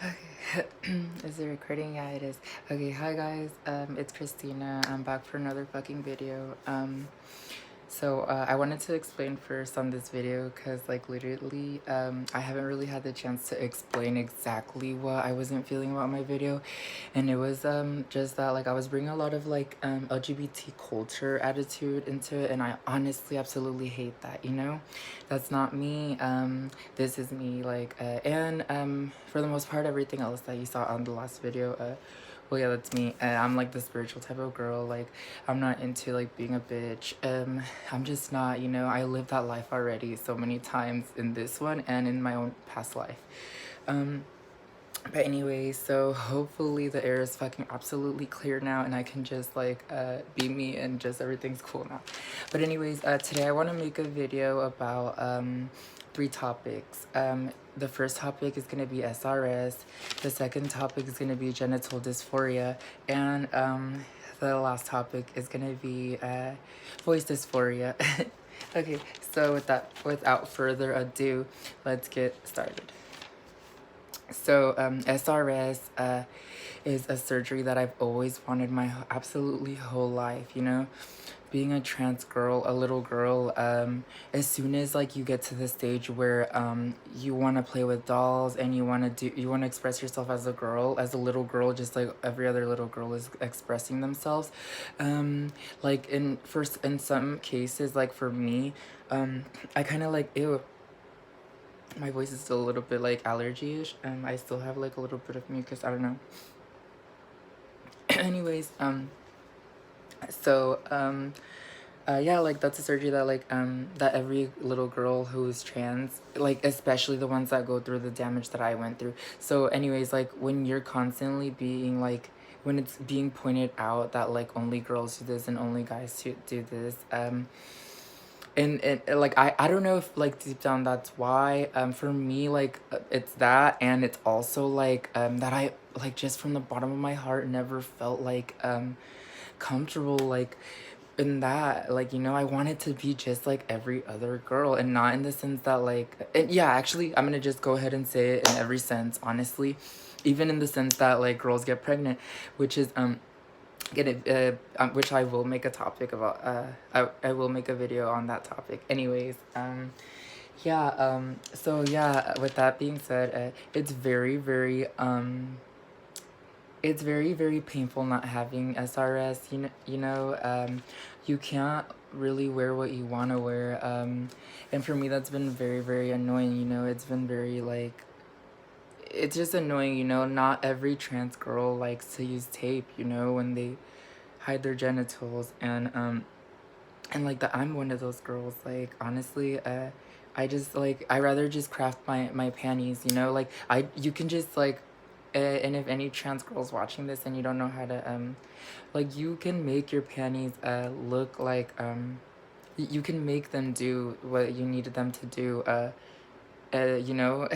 Okay. Is it recording? Yeah, it is. Okay, hi guys. It's Christina. I'm back for another fucking video. I wanted to explain first on this video because like literally I haven't really had the chance to explain exactly what I wasn't feeling about my video, and it was just that like I was bringing a lot of like LGBT culture attitude into it, and I honestly absolutely hate that, you know. That's not me. This is me, like and for the most part everything else that you saw on the last video, well, yeah, that's me. I'm like the spiritual type of girl. Like, I'm not into like being a bitch. I'm just not, you know. I lived that life already so many times in this one and in my own past life. Um, but anyway, so hopefully the air is fucking absolutely clear now and I can just like be me and just everything's cool now. But anyways, today I want to make a video about three topics. The first topic is going to be SRS, the second topic is going to be genital dysphoria, and the last topic is going to be voice dysphoria. Okay, so without further ado, let's get started. So SRS is a surgery that I've always wanted my absolutely whole life, you know. Being a trans girl, a little girl, as soon as like you get to the stage where you want to play with dolls and you want to express yourself as a girl, as a little girl, just like every other little girl is expressing themselves, like in some cases, like for me, I kind of like, ew, my voice is still a little bit like allergy-ish, and I still have like a little bit of mucus, I don't know. Anyways, so yeah, like that's a surgery that like that every little girl who's trans, like especially the ones that go through the damage that I went through. So anyways, like when you're constantly being like, when it's being pointed out that like only girls do this and only guys do this, and like I don't know if like deep down that's why, for me, like it's that, and it's also like that I like just from the bottom of my heart never felt like comfortable like in that, like, you know, I wanted to be just like every other girl, and not in the sense that like, and yeah, actually I'm gonna just go ahead and say it in every sense, honestly, even in the sense that like girls get pregnant, which is which I will make a topic about, I will make a video on that topic. Anyways, yeah, so yeah, with that being said, it's very very painful not having SRS, you know. You can't really wear what you want to wear, and for me that's been very very annoying, you know. It's been very like, it's just annoying, you know. Not every trans girl likes to use tape, you know, when they hide their genitals, and like that I'm one of those girls, like honestly, I just like, I rather just craft my panties, you know. Like you can just like, and if any trans girls watching this and you don't know how to like, you can make your panties look like you can make them do what you needed them to do, you know.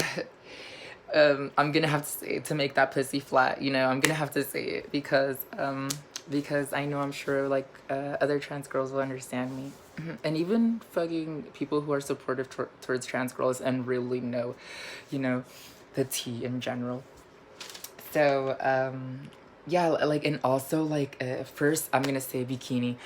I'm gonna have to say it, to make that pussy flat, you know. I'm gonna have to say it because I know, I'm sure like other trans girls will understand me. And even fucking people who are supportive towards trans girls and really know, you know, the tea in general. So yeah, like, and also like first I'm gonna say bikini.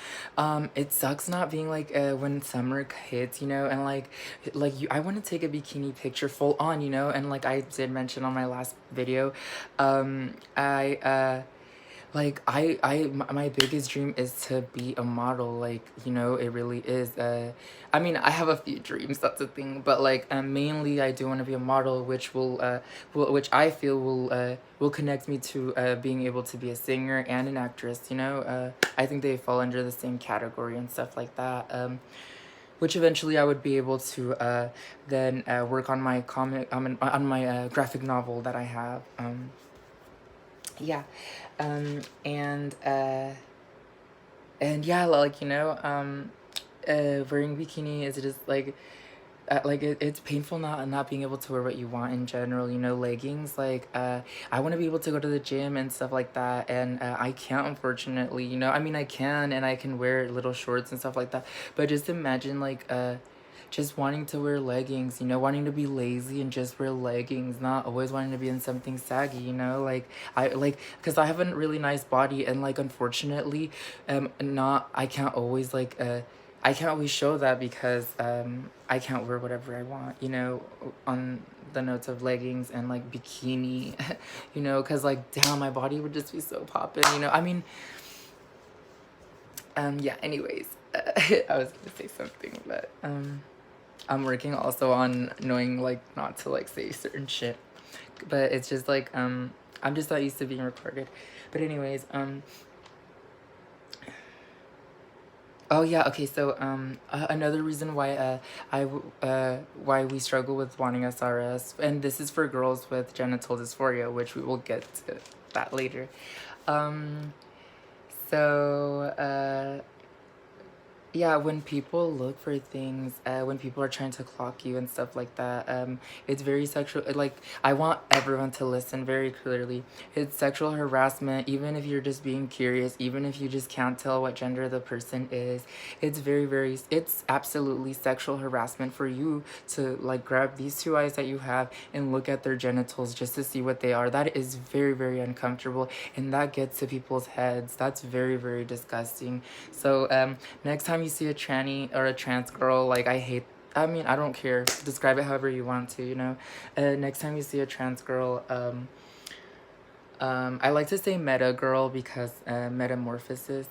It sucks not being like when summer hits, you know, and like you, I want to take a bikini picture full on, you know. And like I did mention on my last video, I like my biggest dream is to be a model, like, you know. It really is. I mean, I have a few dreams, that's the thing, but like mainly I do want to be a model, which I feel will connect me to being able to be a singer and an actress, you know. I think they fall under the same category and stuff like that, which eventually I would be able to then work on my comic, on my graphic novel that I have. Yeah. um and uh and yeah, like, you know, wearing bikini is just like it's painful not being able to wear what you want in general, you know. Leggings, like I want to be able to go to the gym and stuff like that, and I can't, unfortunately, you know. I mean, I can, and I can wear little shorts and stuff like that, but just imagine like just wanting to wear leggings, you know, wanting to be lazy and just wear leggings, not always wanting to be in something saggy, you know, like I like because I have a really nice body, and like unfortunately, not I can't always I can't always show that because I can't wear whatever I want, you know, on the notes of leggings and like bikini, you know, because like damn, my body would just be so popping, you know. I mean, yeah. Anyways, I was gonna say something, but I'm working also on knowing like not to like say certain shit, but it's just like I'm just not used to being recorded. But anyways, oh yeah, okay. So another reason why why we struggle with wanting SRS, and this is for girls with genital dysphoria, which we will get to that later. Um, so yeah, when people look for things, when people are trying to clock you and stuff like that, it's very sexual. Like, I want everyone to listen very clearly. It's sexual harassment, even if you're just being curious, even if you just can't tell what gender the person is. It's it's absolutely sexual harassment for you to, like, grab these two eyes that you have and look at their genitals just to see what they are. That is very, very uncomfortable, and that gets to people's heads. That's very, very disgusting. So, next time you see a tranny or a trans girl, like I mean, I don't care. Describe it however you want to, you know. Next time you see a trans girl, I like to say meta girl because metamorphosis,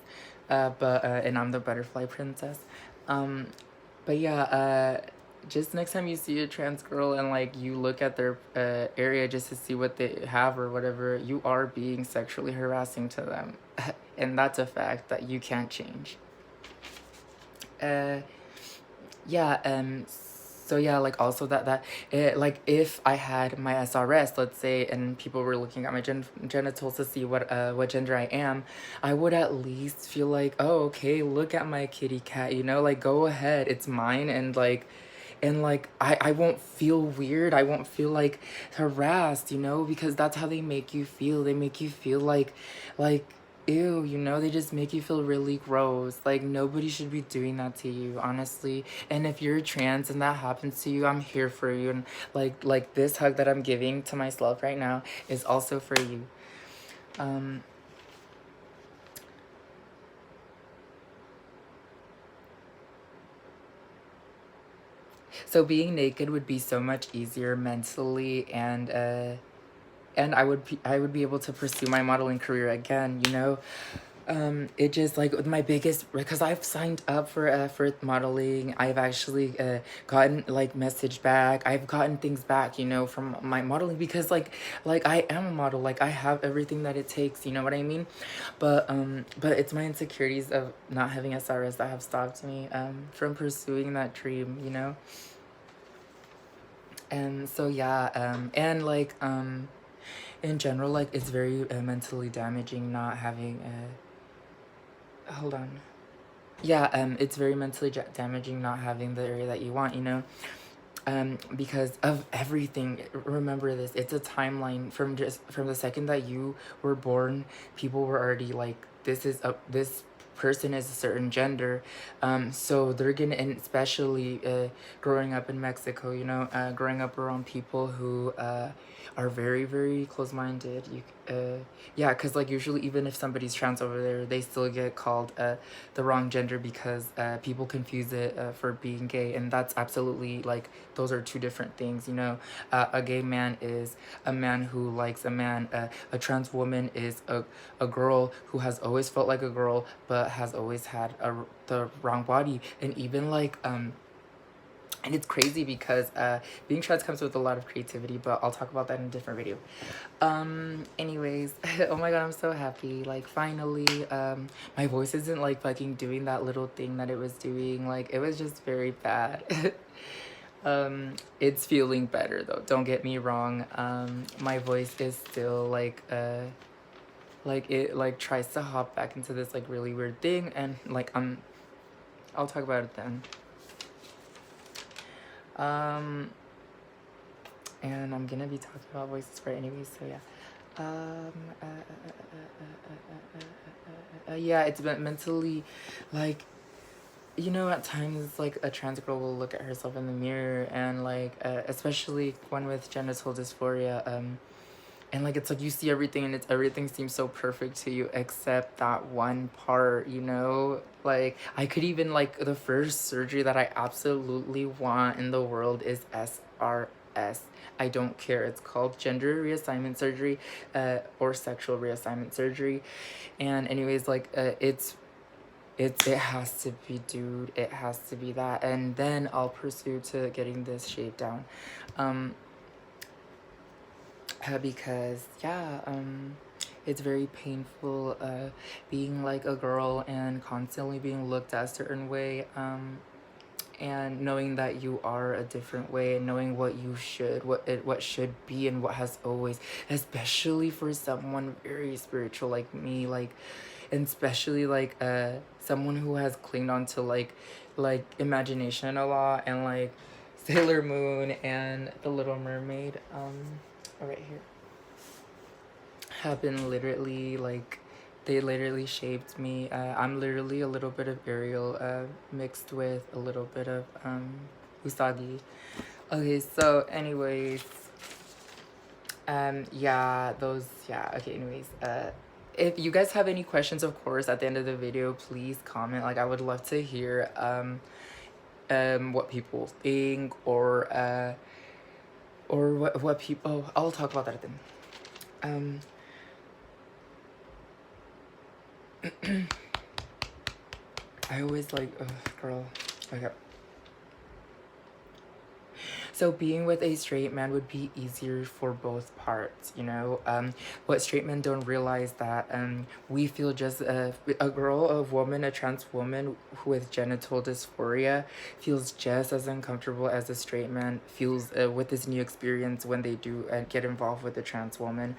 and I'm the butterfly princess. Um, but yeah, just next time you see a trans girl and like you look at their area just to see what they have or whatever, you are being sexually harassing to them, and that's a fact that you can't change. Uh, yeah. So yeah, like also like if I had my SRS, let's say, and people were looking at my genitals to see what gender I am, I would at least feel like, oh, okay, look at my kitty cat, you know, like go ahead, it's mine, and like I won't feel weird, I won't feel like harassed, you know, because that's how they make you feel. They make you feel like ew, you know, they just make you feel really gross. Like nobody should be doing that to you, honestly. And if you're trans and that happens to you, I'm here for you. And like this hug that I'm giving to myself right now is also for you. um so being naked would be so much easier mentally, and I would be able to pursue my modeling career again, you know. It just like my biggest, because I've signed up for modeling. I've actually gotten like message back. I've gotten things back, you know, from my modeling because like I am a model. Like I have everything that it takes. You know what I mean? But it's my insecurities of not having SRS that have stopped me from pursuing that dream. You know. And so yeah, and like in general, like it's very mentally damaging not having hold on. Yeah, it's very mentally damaging not having the area that you want, you know, because of everything. Remember this, it's a timeline from the second that you were born. People were already like, this person is a certain gender, so they're gonna, and especially growing up in Mexico, you know, growing up around people who are very, very close-minded. Yeah, because like usually even if somebody's trans over there, they still get called the wrong gender because people confuse it for being gay, and that's absolutely like, those are two different things, you know. A gay man is a man who likes a man. A trans woman is a girl who has always felt like a girl but has always had the wrong body. And even like and it's crazy because being trans comes with a lot of creativity, but I'll talk about that in a different video. Anyways, oh my god, I'm so happy. Like finally, my voice isn't like fucking doing that little thing that it was doing. Like it was just very bad. It's feeling better though, don't get me wrong. My voice is still like it like tries to hop back into this like really weird thing, and like I'll talk about it then. And I'm gonna be talking about voices for anyways, so yeah. um yeah, it's been mentally like you know, at times, like, a trans girl will look at herself in the mirror and, like, especially one with genital dysphoria, and, like, it's like you see everything and everything seems so perfect to you except that one part, you know? Like, I could even, like, the first surgery that I absolutely want in the world is SRS. I don't care. It's called gender reassignment surgery, or sexual reassignment surgery. And anyways, like, it has to be, dude. It has to be that. And then I'll pursue to getting this shape down. Um, because, yeah, it's very painful, being like a girl and constantly being looked at a certain way. And knowing that you are a different way, and knowing what you should, what should be, and what has always, especially for someone very spiritual like me, like, and especially like someone who has clinged on to like imagination a lot, and like Sailor Moon and The Little Mermaid, right here, have been literally like, they literally shaped me. I'm literally a little bit of Ariel, mixed with a little bit of Usagi. Okay, so anyways, yeah, those, yeah, okay, anyways, if you guys have any questions, of course, at the end of the video, please comment. Like, I would love to hear what people think, or what people, oh, I'll talk about that then. I always like, ugh, girl, okay. So being with a straight man would be easier for both parts, you know? What straight men don't realize that we feel just, a girl, a woman, a trans woman with genital dysphoria feels just as uncomfortable as a straight man feels with this new experience when they do get involved with a trans woman.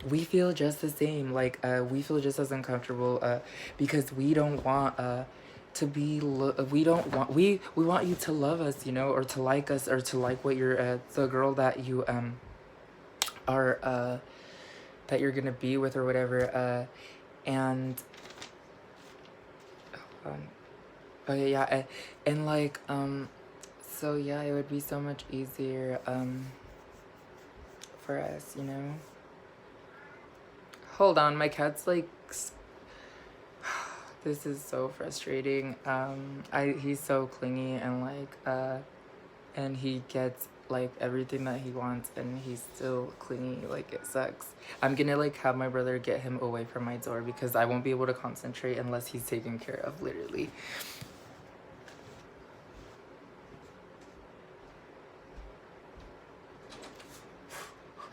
We feel just the same, like, we feel just as uncomfortable, because we don't want, to be we don't want, we want you to love us, you know, or to like us, or to like what you're, the girl that you are, that you're gonna be with, or whatever, and okay, yeah, and like, so yeah, it would be so much easier for us, you know. Hold on, my cat's like, this is so frustrating. He's so clingy, and like, and he gets like everything that he wants, and he's still clingy. Like, it sucks. I'm gonna like have my brother get him away from my door, because I won't be able to concentrate unless he's taken care of, literally.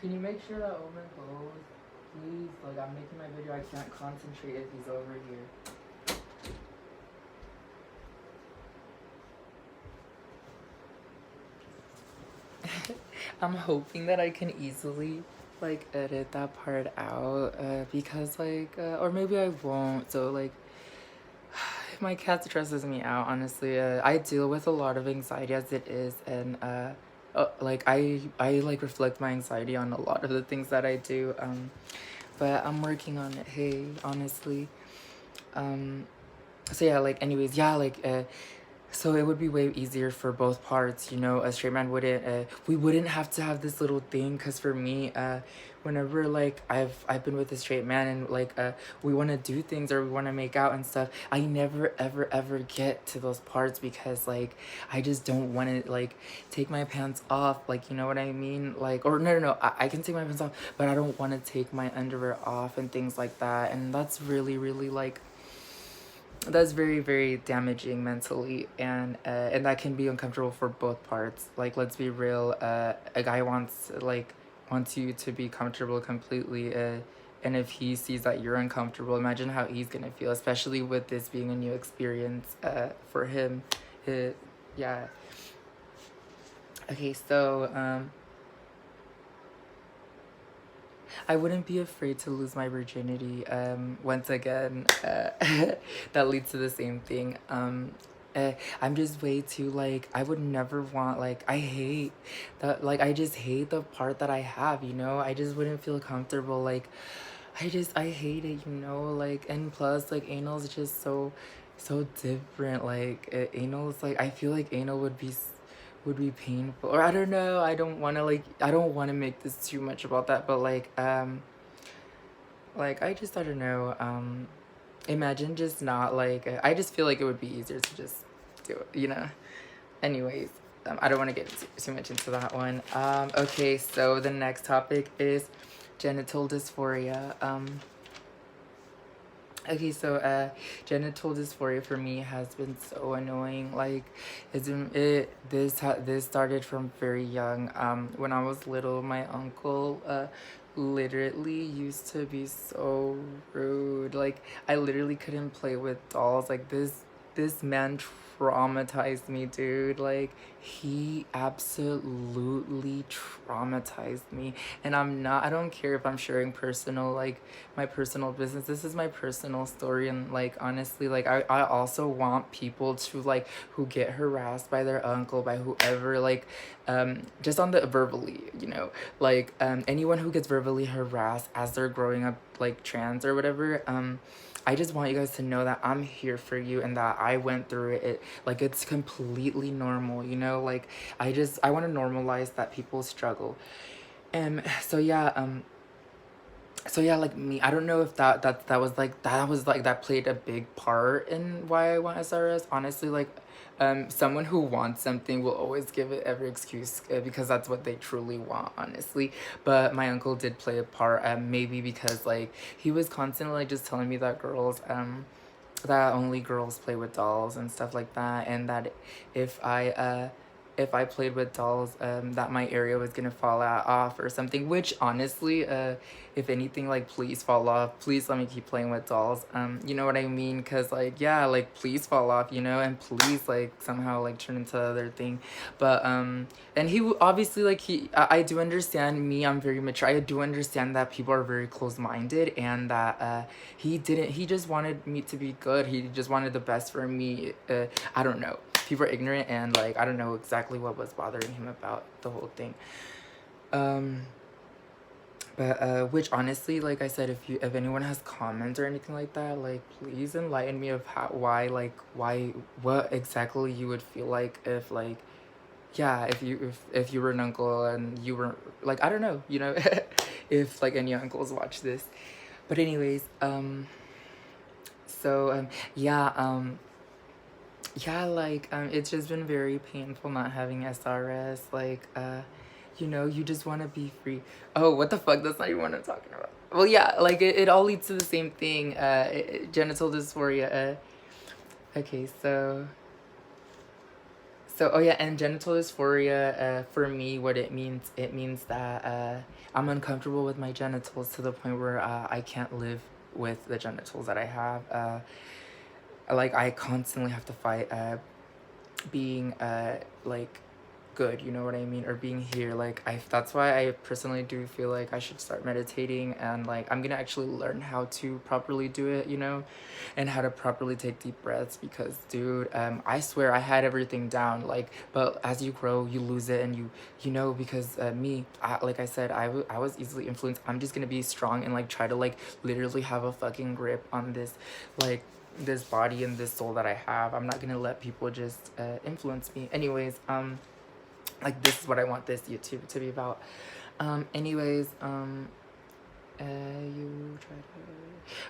Can you make sure that Omen goes, please? Like, I'm making my video, I can't concentrate if he's over here. I'm hoping that I can easily like edit that part out, because like, or maybe I won't. So like, my cat stresses me out, honestly. I deal with a lot of anxiety as it is, and like, I like reflect my anxiety on a lot of the things that I do, but I'm working on it, hey, honestly. So yeah, like, anyways, yeah, like, so it would be way easier for both parts, you know. A straight man wouldn't, we wouldn't have to have this little thing, because for me, whenever like I've been with a straight man, and like, we want to do things, or we want to make out and stuff, I never ever get to those parts, because like, I just don't want to like take my pants off, like, you know what I mean? Like, or no, I can take my pants off, but I don't want to take my underwear off and things like that, and that's really like, that's very damaging mentally, and that can be uncomfortable for both parts. Like, let's be real, a guy wants you to be comfortable completely, and if he sees that you're uncomfortable, imagine how he's gonna feel, especially with this being a new experience for him. Yeah. Okay, so I wouldn't be afraid to lose my virginity. Once again, that leads to the same thing. I'm just way too like, I would never want, like, I hate that, like, I just hate the part that I have, you know. I just wouldn't feel comfortable, like, I hate it, you know. Like, and plus, like, anal is just so, so different. Like anal is like, I feel like anal would be painful, or I don't know. I don't want to make this too much about that, but like I don't know. Imagine just not like, I just feel like it would be easier to just do it, you know. Anyways, I don't want to get too much into that one. Okay, so the next topic is genital dysphoria. Okay, so genital dysphoria for me has been so annoying. Like, this started from very young. When I was little, my uncle literally used to be so rude. Like, I literally couldn't play with dolls. Like, this man traumatized me, dude. Like, he absolutely traumatized me. And I don't care if I'm sharing personal, like, my personal business. This is my personal story. And, like, honestly, like, I also want people to, like, who get harassed by their uncle, by whoever, like, just on the verbally, you know, like, anyone who gets verbally harassed as they're growing up, like, trans or whatever, I just want you guys to know that I'm here for you and that I went through it. Like, it's completely normal, you know? Like, I want to normalize that people struggle. And so yeah, like me, I don't know if that was like that played a big part in why I want SRS. Honestly, like, someone who wants something will always give it every excuse, because that's what they truly want, honestly. But my uncle did play a part, maybe because, like, he was constantly, like, just telling me that that only girls play with dolls and stuff like that, and that if I uh if I played with dolls, that my area was gonna fall off or something. Which honestly, if anything, like, please fall off. Please let me keep playing with dolls. You know what I mean? Cause, like, yeah, like, please fall off, you know, and please, like, somehow, like, turn into other thing. But and obviously, like, I do understand me. I'm very mature. I do understand that people are very close minded, and that he just wanted me to be good. He just wanted the best for me. I don't know. People are ignorant, and, like, I don't know exactly what was bothering him about the whole thing. Um, but which honestly, like I said, if anyone has comments or anything like that, like, please enlighten me of why what exactly you would feel like if, like, yeah, if you were an uncle and you were, like, I don't know, you know, if, like, any uncles watch this. But anyways, so yeah, yeah, like, it's just been very painful not having SRS. Like, you know, you just want to be free. Oh, what the fuck? That's not even what I'm talking about. Well, yeah, like, it all leads to the same thing. Genital dysphoria. Okay, so, oh yeah, and genital dysphoria, for me, what it means that I'm uncomfortable with my genitals to the point where I can't live with the genitals that I have. Like, I constantly have to fight being like, good, you know what I mean, or being here. Like, that's why I personally do feel like I should start meditating, and, like, I'm gonna actually learn how to properly do it, you know, and how to properly take deep breaths. Because, dude, I swear I had everything down, like, but as you grow you lose it, and you know, because like I said, I was easily influenced. I'm just gonna be strong and, like, try to, like, literally have a fucking grip on this, like, this body and this soul that I have. I'm not gonna let people just influence me. Anyways, like, this is what I want this YouTube to be about. Anyways, you try to.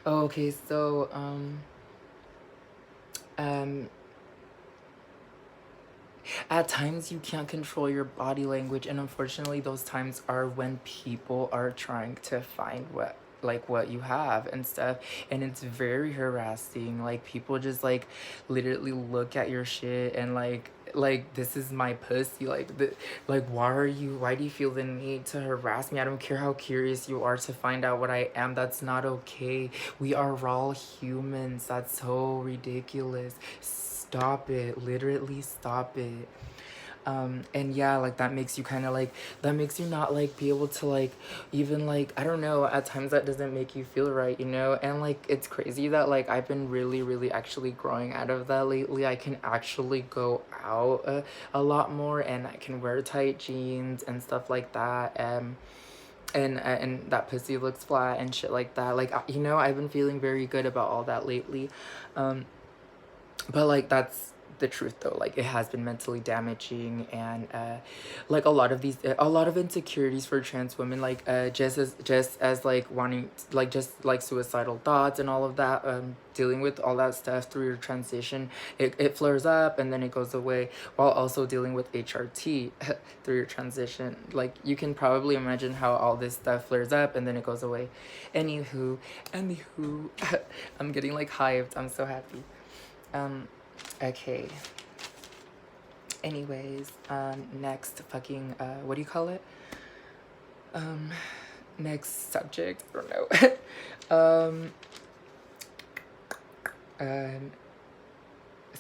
Oh, okay, so um, at times you can't control your body language, and unfortunately, those times are when people are trying to find what you have and stuff, and it's very harassing. Like, people just, like, literally look at your shit and, like, this is my pussy, like, why do you feel the need to harass me? I don't care how curious you are to find out what I am. That's not okay. We are all humans. That's so ridiculous. Stop it. Literally stop it. And yeah, like, that makes you kind of, like, that makes you not, like, be able to, like, even, like, I don't know, at times that doesn't make you feel right, you know. And, like, it's crazy that, like, I've been really, really actually growing out of that lately. I can actually go out a lot more, and I can wear tight jeans and stuff like that. And that pussy looks flat and shit like that. Like, you know, I've been feeling very good about all that lately. um But like that's the truth though, like it has been mentally damaging. And like a lot of insecurities for trans women, like just as like wanting like just like suicidal thoughts and all of that, dealing with all that stuff through your transition, it flares up and then it goes away, while also dealing with HRT through your transition. Like you can probably imagine how all this stuff flares up and then it goes away. Anywho, I'm getting like hyped, I'm so happy. Okay. Anyways, next fucking what do you call it? Next subject. I don't know. Um,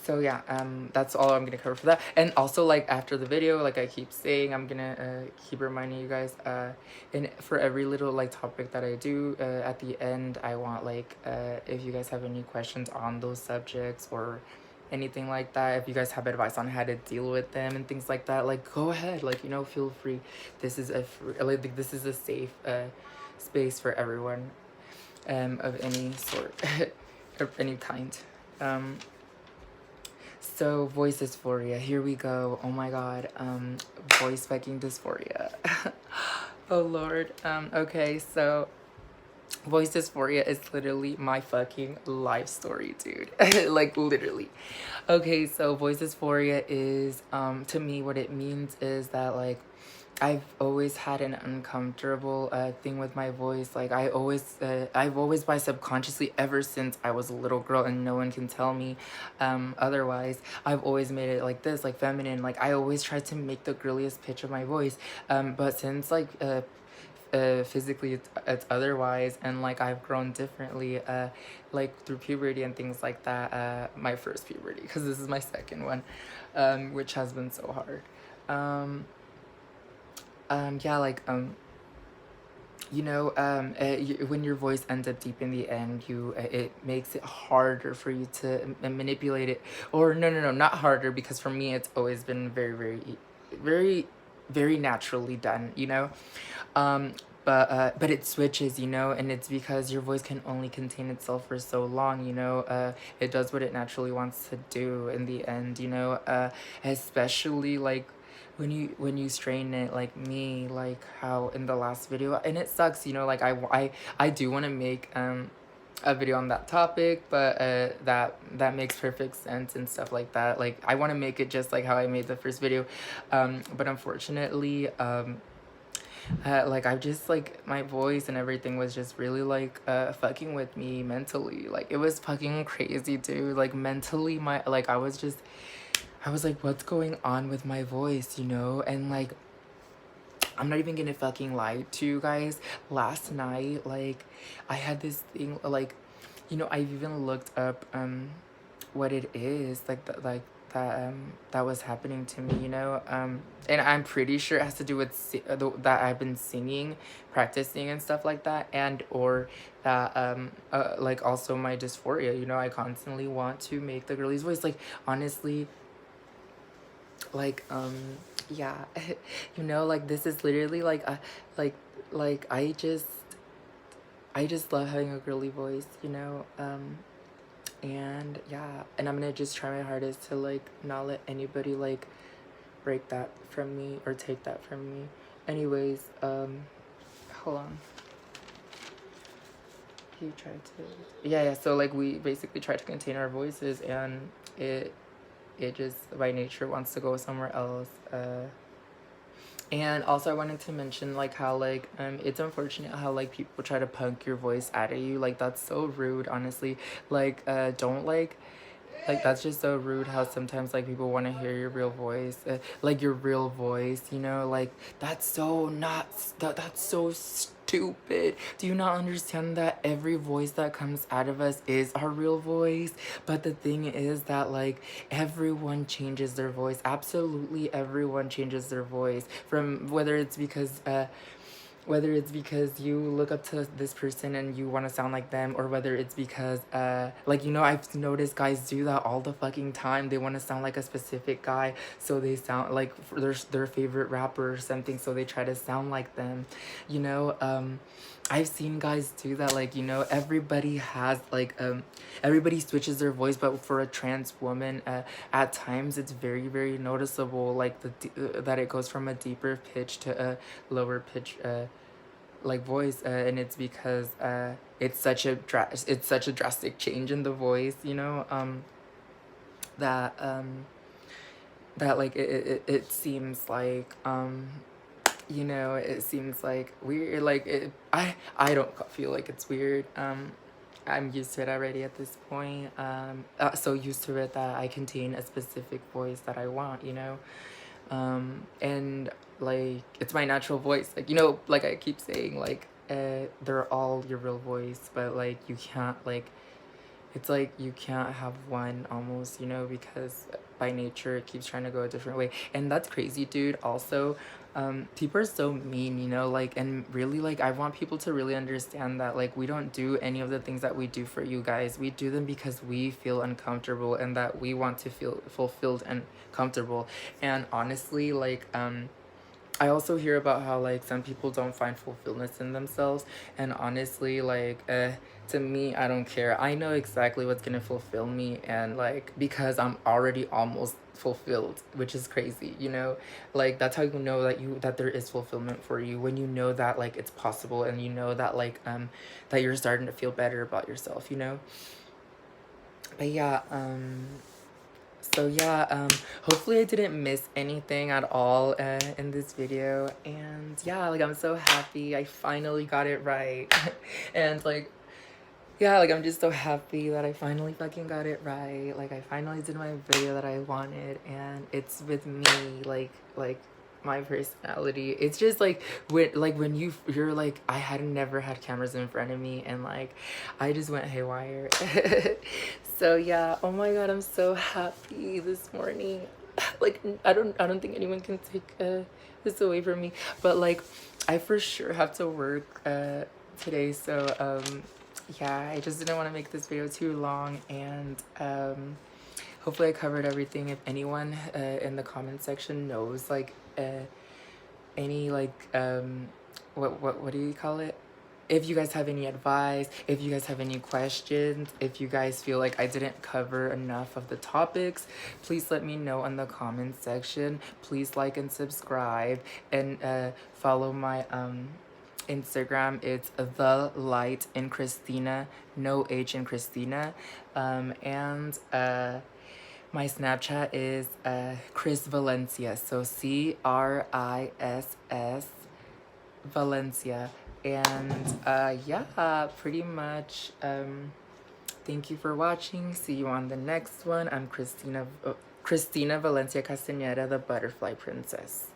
so yeah, that's all I'm gonna cover for that. And also, like after the video, like I keep saying, I'm gonna keep reminding you guys, and for every little like topic that I do, at the end I want like if you guys have any questions on those subjects or anything like that, if you guys have advice on how to deal with them and things like that, like go ahead, like feel free. This is a like this is a safe space for everyone, of any sort, of any kind. So voice dysphoria, here we go. Oh my god, voice fucking dysphoria. Oh lord. Okay, so voice dysphoria is literally my fucking life story, dude. Like literally. Okay, so voice dysphoria is to me what it means is that like I've always had an uncomfortable thing with my voice. Like I've always by subconsciously, ever since I was a little girl, and no one can tell me otherwise, I've always made it like this, like feminine. Like I always tried to make the girliest pitch of my voice. But since like physically it's otherwise, and like I've grown differently, like through puberty and things like that. My first puberty, because this is my second one, which has been so hard. Yeah, like when your voice ends up deep in the end, it makes it harder for you to manipulate it. Or no, not harder, because for me it's always been very very naturally done, but it switches, and it's because your voice can only contain itself for so long. It does what it naturally wants to do in the end, especially like when you strain it, like me, like how in the last video. And it sucks, like I do want to make a video on that topic, but that makes perfect sense and stuff like that. Like I want to make it just like how I made the first video, but unfortunately, like I've just like my voice and everything was just really like fucking with me mentally. Like it was fucking crazy, dude. Like mentally, I was like, what's going on with my voice, And like, I'm not even gonna fucking lie to you guys. Last night, like, I had this thing, like, I've even looked up what it is, like that was happening to me, and I'm pretty sure it has to do with that I've been singing, practicing and stuff like that, and or that like also my dysphoria. I constantly want to make the girlie's voice. Like honestly, like yeah, like this is literally like like I just love having a girly voice, and yeah, and I'm gonna just try my hardest to like not let anybody like break that from me or take that from me. Anyways, hold on. He tried to, yeah, so like we basically try to contain our voices, and it just by nature wants to go somewhere else. And also I wanted to mention like how like it's unfortunate how like people try to punk your voice out of you. Like that's so rude, honestly. Like don't like that's just so rude how sometimes like people want to hear your real voice, like your real voice, like that's so not that's so stupid. Do you not understand that every voice that comes out of us is our real voice? But the thing is that like everyone changes their voice. Absolutely everyone changes their voice, from whether it's because whether it's because you look up to this person and you want to sound like them, or whether it's because like, you know, I've noticed guys do that all the fucking time. They want to sound like a specific guy, so they sound like their favorite rapper or something, so they try to sound like them, you know. I've seen guys do that. Like, you know, everybody has like everybody switches their voice, but for a trans woman, at times it's very, very noticeable, like that it goes from a deeper pitch to a lower pitch like voice, and it's because it's such a drastic change in the voice, you know, that that like it seems like you know, it seems like weird. Like I don't feel like it's weird. I'm used to it already at this point. So used to it that I contain a specific voice that I want, you know. And like it's my natural voice. Like, you know, like I keep saying, like they're all your real voice, but like you can't like it's like you can't have one almost, you know, because by nature it keeps trying to go a different way. And that's crazy, dude. Also, people are so mean, you know, like, and really, like, I want people to really understand that, like, we don't do any of the things that we do for you guys. We do them because we feel uncomfortable and that we want to feel fulfilled and comfortable. And honestly, like, I also hear about how like some people don't find fulfillment in themselves, and honestly, like to me, I don't care. I know exactly what's gonna fulfill me, and like because I'm already almost fulfilled, which is crazy, you know. Like that's how you know that there is fulfillment for you, when you know that like it's possible, and you know that like that you're starting to feel better about yourself, you know. But yeah, so yeah, hopefully I didn't miss anything at all in this video. And yeah, like I'm so happy I finally got it right. And like, yeah, like I'm just so happy that I finally fucking got it right. Like I finally did my video that I wanted, and it's with me, like my personality. It's just like when you're like, I had never had cameras in front of me, and like I just went haywire. So yeah, oh my god, I'm so happy this morning. Like I don't think anyone can take this away from me, but like I for sure have to work today, so yeah, I just didn't want to make this video too long, and hopefully I covered everything. If anyone in the comment section knows like any like what do you call it, if you guys have any advice, if you guys have any questions, if you guys feel like I didn't cover enough of the topics, please let me know in the comment section. Please like and subscribe, and follow my Instagram. It's the light in Christina, no H in Christina. And my Snapchat is Chris Valencia, so CRISS Valencia. And yeah, pretty much thank you for watching. See you on the next one. I'm Christina Valencia Castaneda, the butterfly princess.